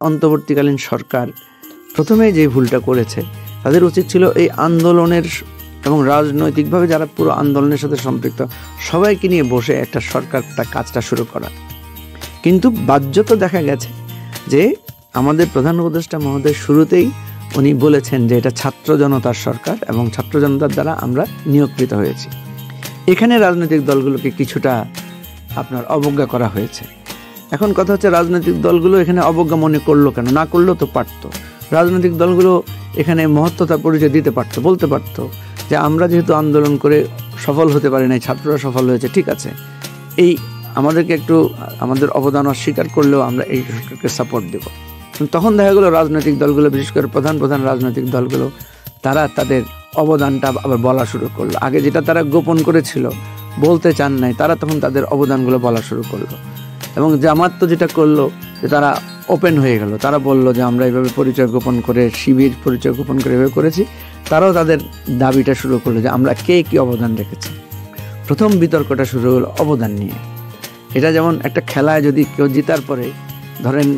অন্তর্বর্তীকালীন সরকার প্রথমে যে ভুলটা করেছে, তাদের উচিত ছিল এই আন্দোলনের এবং রাজনৈতিকভাবে যারা পুরো আন্দোলনের সাথে সম্পৃক্ত সবাইকে নিয়ে বসে একটা সরকারটা কাজটা শুরু করা। কিন্তু বাহ্যত দেখা গেছে যে আমাদের প্রধান উপদেষ্টা মহোদয় শুরুতেই উনি বলেছেন যে এটা ছাত্র জনতার সরকার এবং ছাত্র জনতার দ্বারা আমরা নিয়োগকৃত হয়েছি। এখানে রাজনৈতিক দলগুলোকে কিছুটা আপনার অবজ্ঞা করা হয়েছে। এখন কথা হচ্ছে রাজনৈতিক দলগুলো এখানে অবজ্ঞা মনে করলো কেন? না করলেও তো পারতো। রাজনৈতিক দলগুলো এখানে মহত্ত্বতার পরিচয় দিতে পারতো, বলতে পারতো যে আমরা যেহেতু আন্দোলন করে সফল হতে পারি নাই, ছাত্ররা সফল হয়েছে, ঠিক আছে, এই আমাদেরকে একটু আমাদের অবদান অস্বীকার করলেও আমরা এই সরকারকে সাপোর্ট দেব। তখন দেখা গেলো রাজনৈতিক দলগুলো, বিশেষ করে প্রধান রাজনৈতিক দলগুলো, তারা তাদের অবদানটা আবার বলা শুরু করলো। আগে যেটা তারা গোপন করেছিল, বলতে চান নাই, তারা তখন তাদের অবদানগুলো বলা শুরু করলো। এবং জামাত তো যেটা করলো যে তারা ওপেন হয়ে গেল, তারা বলল যে আমরা এইভাবে পরিচয় গোপন করে, শিবির পরিচয় গোপন করে এভাবে করেছি। তারাও তাদের দাবিটা শুরু করলো যে আমরা কে কী অবদান রেখেছি। প্রথম বিতর্কটা শুরু হলো অবদান নিয়ে। এটা যেমন একটা খেলায় যদি কেউ জেতার পরে ধরেন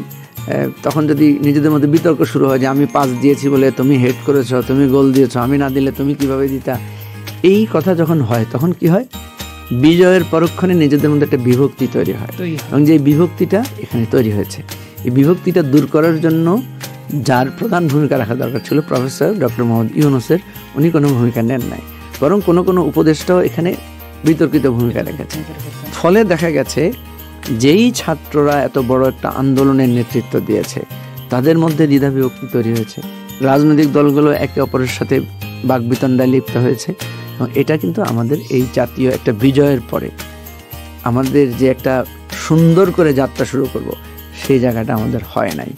তখন যদি নিজেদের মধ্যে বিতর্ক শুরু হয় যে আমি পাস দিয়েছি বলে তুমি হেড করেছো, তুমি গোল দিয়েছো, আমি না দিলে তুমি কিভাবে দিতা, এই কথা যখন হয় তখন কি হয়, বিজয়ের পরক্ষণে নিজেদের মধ্যে একটা বিভক্তি তৈরি হয়। এবং যে বিভক্তিটা এখানে তৈরি হয়েছে, এই বিভক্তিটা দূর করার জন্য যার প্রধান ভূমিকা রাখা দরকার ছিল প্রফেসর ডক্টর মোহাম্মদ ইউনূসের, উনি কোনো ভূমিকা নেন নাই, বরং কোনো উপদেষ্টাও এখানে বিতর্কিত ভূমিকা রেখেছে। ফলে দেখা গেছে যেই ছাত্ররা এত বড় একটা আন্দোলনের নেতৃত্ব দিয়েছে তাদের মধ্যে দ্বিধা বিভক্তি তৈরি হয়েছে। রাজনৈতিক দলগুলো একে অপরের সাথে বাকবিতণ্ডায় লিপ্ত হয়েছে। এবং এটা কিন্তু আমাদের এই জাতীয় একটা বিজয়ের পরে আমাদের যে একটা সুন্দর করে যাত্রা শুরু করব, সেই জায়গাটা আমাদের হয় নাই।